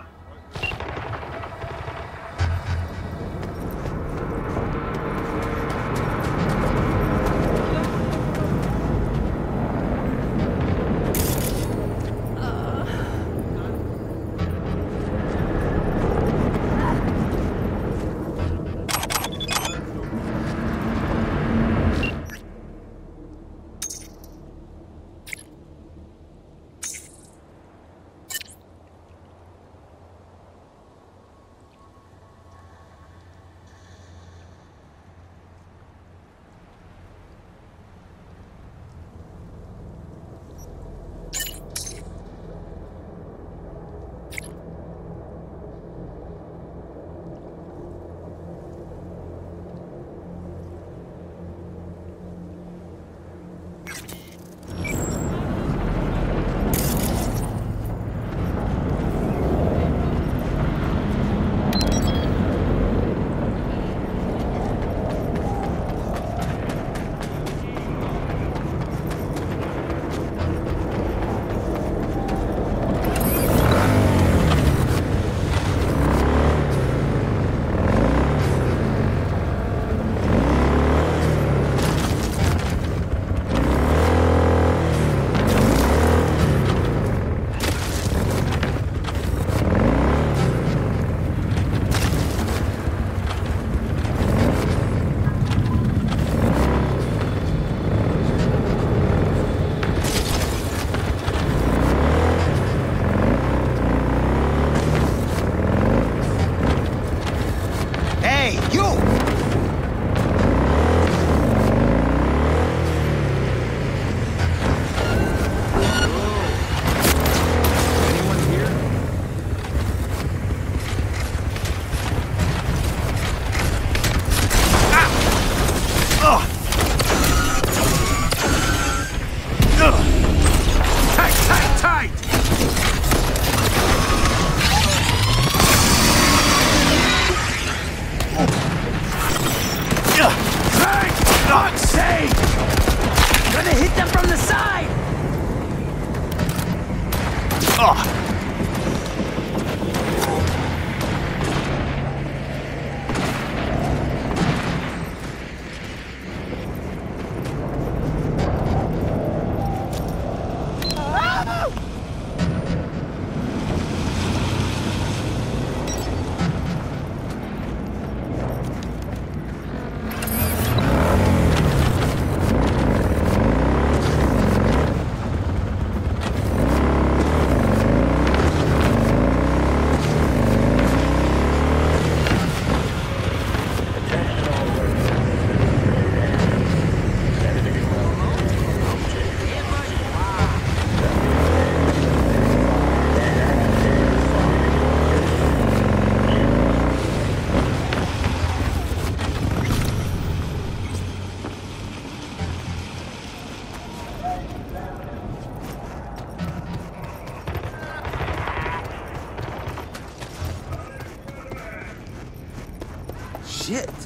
Speaker 10: Shit.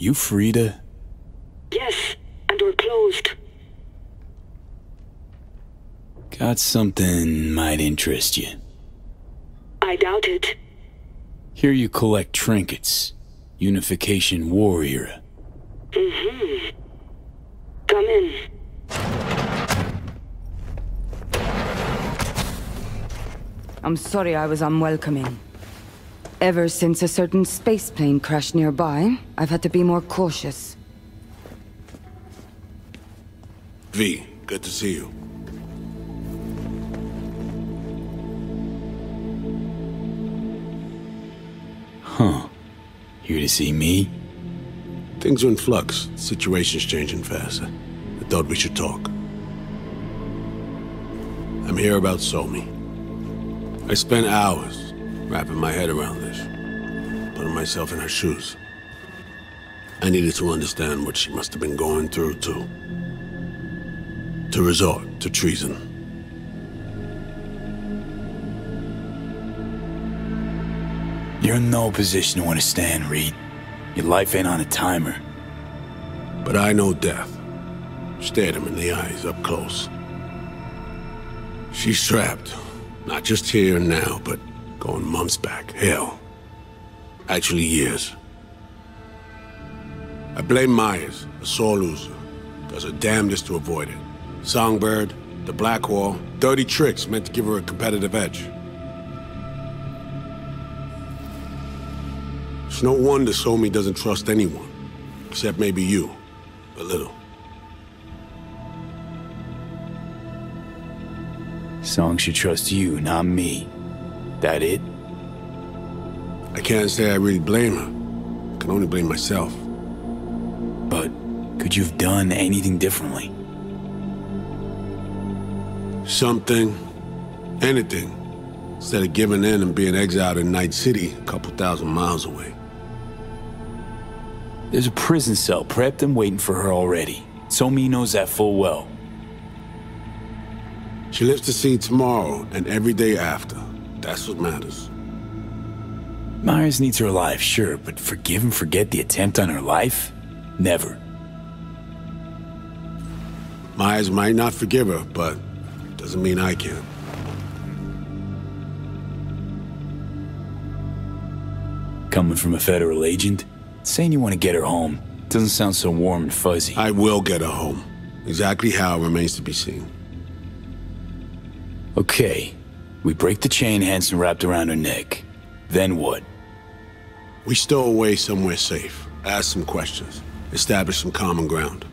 Speaker 7: You Frida?
Speaker 14: Yes, and we're closed.
Speaker 7: Got something might interest you.
Speaker 14: I doubt it.
Speaker 7: Here you collect trinkets. Unification War era.
Speaker 14: Mm-hmm. Come in.
Speaker 15: I'm sorry I was unwelcoming. Ever since a certain space plane crashed nearby, I've had to be more cautious.
Speaker 6: V, good to see you.
Speaker 7: Huh. Here to see me?
Speaker 6: Things are in flux. Situation's changing fast. I thought we should talk. I'm here about Somi. I spent hours wrapping my head around this, putting myself in her shoes. I needed to understand what she must have been going through, too. To resort to treason.
Speaker 7: You're in no position to understand, Reed. Your life ain't on a timer.
Speaker 6: But I know death. Stared him in the eyes up close. She's trapped. Not just here and now, but going months back. Hell. Actually years. I blame Myers, a sore loser. Does her damnedest to avoid it. Songbird, the Blackwall, dirty tricks meant to give her a competitive edge. It's no wonder Somi doesn't trust anyone. Except maybe you. A little.
Speaker 7: Song should trust you, not me. That it?
Speaker 6: I can't say I really blame her. I can only blame myself.
Speaker 7: But could you have done anything differently?
Speaker 6: Something. Anything. Instead of giving in and being exiled in Night City, a couple thousand miles away.
Speaker 7: There's a prison cell prepped and waiting for her already. Somi knows that full well.
Speaker 6: She lives to see tomorrow and every day after. That's what matters.
Speaker 7: Myers needs her alive, sure, but forgive and forget the attempt on her life? Never.
Speaker 6: Myers might not forgive her, but doesn't mean I can.
Speaker 7: Coming from a federal agent? Saying you want to get her home doesn't sound so warm and fuzzy.
Speaker 6: I will get her home. Exactly how remains to be seen.
Speaker 7: Okay. We break the chain Hansen wrapped around her neck. Then what?
Speaker 6: We stow away somewhere safe. Ask some questions. Establish some common ground.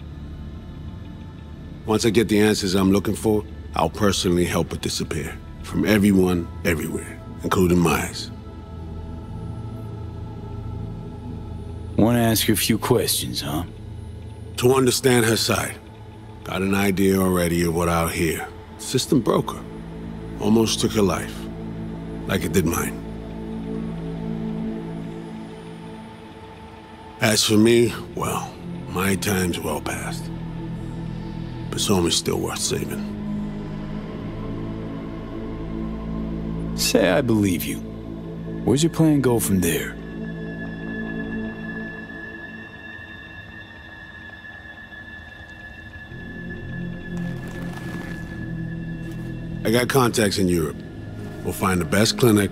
Speaker 6: Once I get the answers I'm looking for, I'll personally help her disappear. From everyone, everywhere. Including Myers.
Speaker 7: Want to ask her a few questions, huh?
Speaker 6: To understand her side. Got an idea already of what I'll hear. System broke her. Almost took her life. Like it did mine. As for me, well, my time's well past. But Somi's still worth saving.
Speaker 7: Say I believe you. Where's your plan go from there?
Speaker 6: I got contacts in Europe. We'll find the best clinic,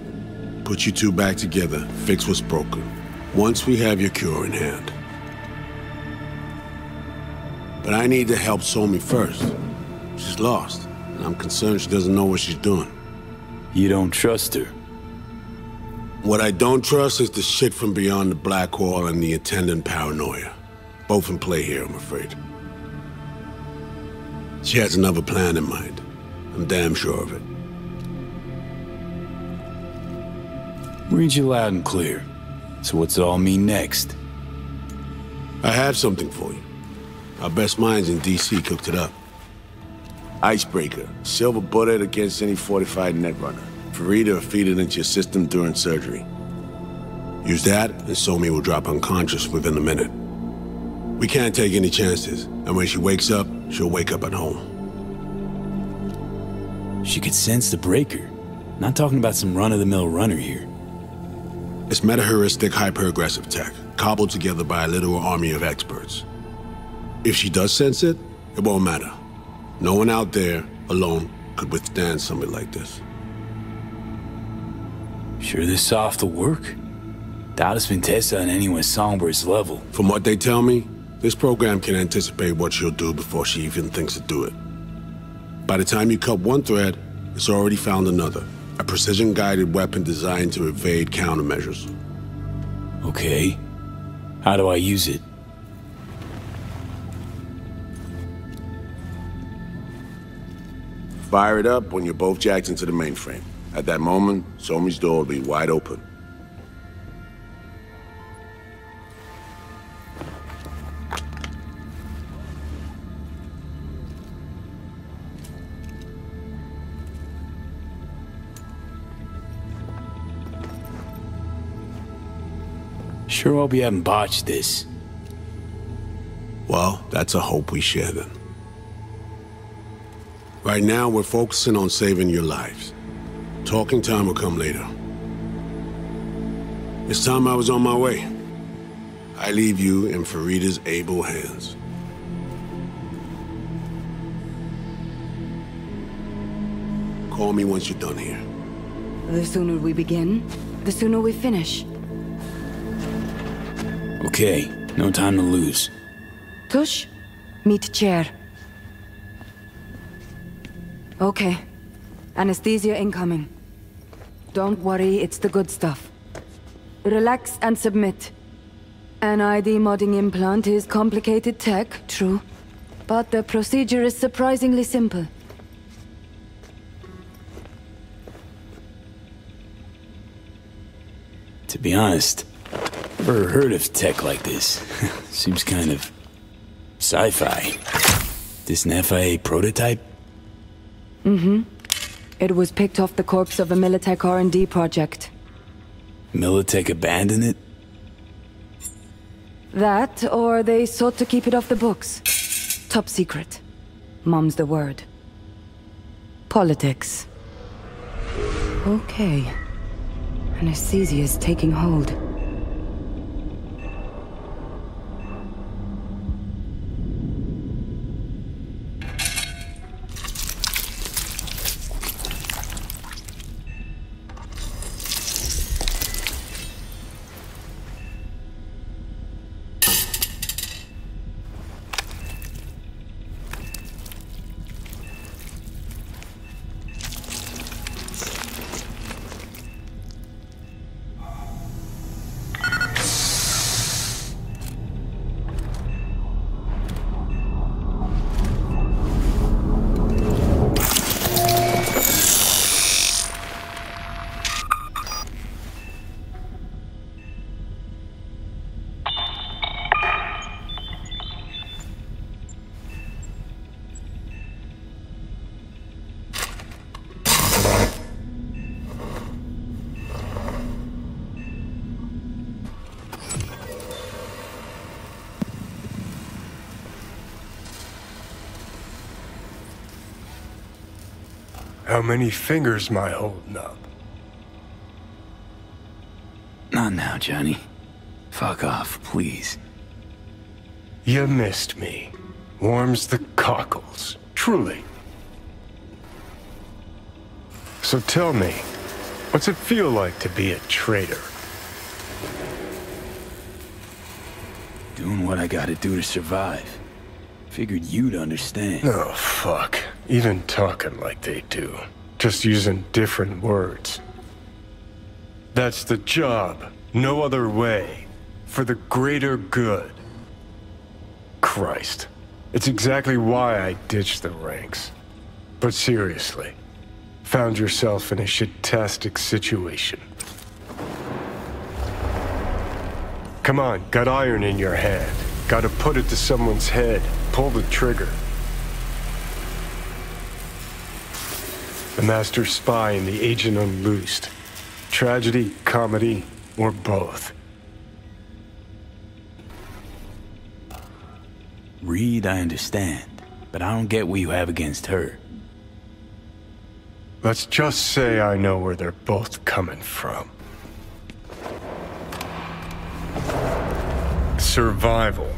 Speaker 6: put you two back together, fix what's broken. Once we have your cure in hand. But I need to help Somi first. She's lost, and I'm concerned she doesn't know what she's doing.
Speaker 7: You don't trust her?
Speaker 6: What I don't trust is the shit from beyond the Blackwall and the attendant paranoia. Both in play here, I'm afraid. She has another plan in mind. I'm damn sure of it.
Speaker 7: Read you loud and clear. So what's it all mean next?
Speaker 6: I have something for you. Our best minds in DC cooked it up. Icebreaker. Silver bullet against any fortified netrunner. Farida will feed it into your system during surgery. Use that, and Somi will drop unconscious within a minute. We can't take any chances, and when she wakes up, she'll wake up at home.
Speaker 7: She could sense the breaker. Not talking about some run-of-the-mill runner here.
Speaker 6: It's meta-heuristic hyper-aggressive tech, cobbled together by a literal army of experts. If she does sense it, it won't matter. No one out there, alone, could withstand something like this.
Speaker 7: Sure this soft will work? Doubt it's been tested on anyone Songbird's level.
Speaker 6: From what they tell me, this program can anticipate what she'll do before she even thinks to do it. By the time you cut one thread, it's already found another. A precision-guided weapon designed to evade countermeasures.
Speaker 7: Okay. How do I use it?
Speaker 6: Fire it up when you're both jacked into the mainframe. At that moment, Somi's door will be wide open.
Speaker 7: Sure hope you haven't botched this.
Speaker 6: Well, that's a hope we share then. Right now, we're focusing on saving your lives. Talking time will come later. It's time I was on my way. I leave you in Farida's able hands. Call me once you're done here.
Speaker 15: The sooner we begin, the sooner we finish.
Speaker 7: Okay, no time to lose.
Speaker 15: Tush, meet chair. Okay. Anesthesia incoming. Don't worry, it's the good stuff. Relax and submit. An ID modding implant is complicated tech, true. But the procedure is surprisingly simple.
Speaker 7: To be honest, never heard of tech like this. Seems kind of sci-fi. This an FIA prototype?
Speaker 15: Mm-hmm. It was picked off the corpse of a Militech R&D project.
Speaker 7: Militech abandoned it?
Speaker 15: That, or they sought to keep it off the books. Top secret. Mom's the word. Politics. Okay. Anesthesia is taking hold.
Speaker 12: How many fingers am I holding up?
Speaker 7: Not now, Johnny. Fuck off, please.
Speaker 12: You missed me. Warms the cockles, truly. So tell me, what's it feel like to be a traitor?
Speaker 7: Doing what I gotta do to survive. Figured you'd understand.
Speaker 12: Oh, fuck. Even talking like they do. Just using different words. That's the job. No other way. For the greater good. Christ. It's exactly why I ditched the ranks. But seriously. Found yourself in a shit-tastic situation. Come on, got iron in your hand. Gotta put it to someone's head. Pull the trigger. The master spy and the agent unloosed. Tragedy, comedy, or both.
Speaker 7: Reed, I understand, but I don't get what you have against her.
Speaker 12: Let's just say I know where they're both coming from. survival.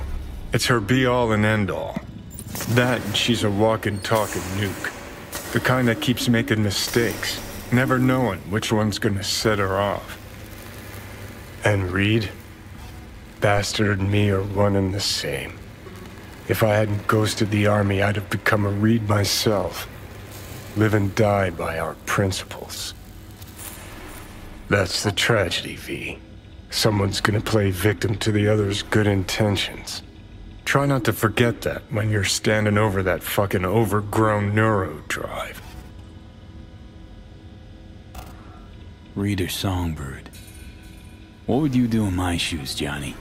Speaker 12: It's her be-all and end-all. That and she's a walking, talking nuke. The kind that keeps making mistakes, never knowing which one's gonna set her off. And Reed? Bastard and me are one and the same. If I hadn't ghosted the army, I'd have become a Reed myself. Live and die by our principles. That's the tragedy, V. Someone's gonna play victim to the other's good intentions. Try not to forget that when you're standing over that fucking overgrown neuro drive.
Speaker 7: Reader Songbird. What would you do in my shoes, Johnny?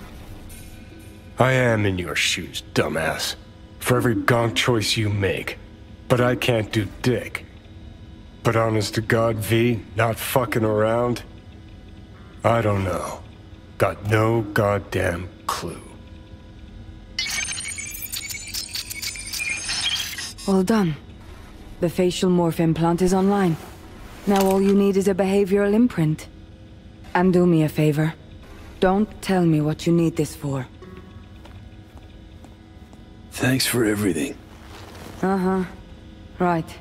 Speaker 12: I am in your shoes, dumbass. For every gonk choice you make. But I can't do dick. But honest to God, V, not fucking around? I don't know. Got no goddamn clue.
Speaker 15: Well done. The facial morph implant is online. Now all you need is a behavioral imprint. And do me a favor. Don't tell me what you need this for.
Speaker 7: Thanks for everything.
Speaker 15: Uh-huh. Right.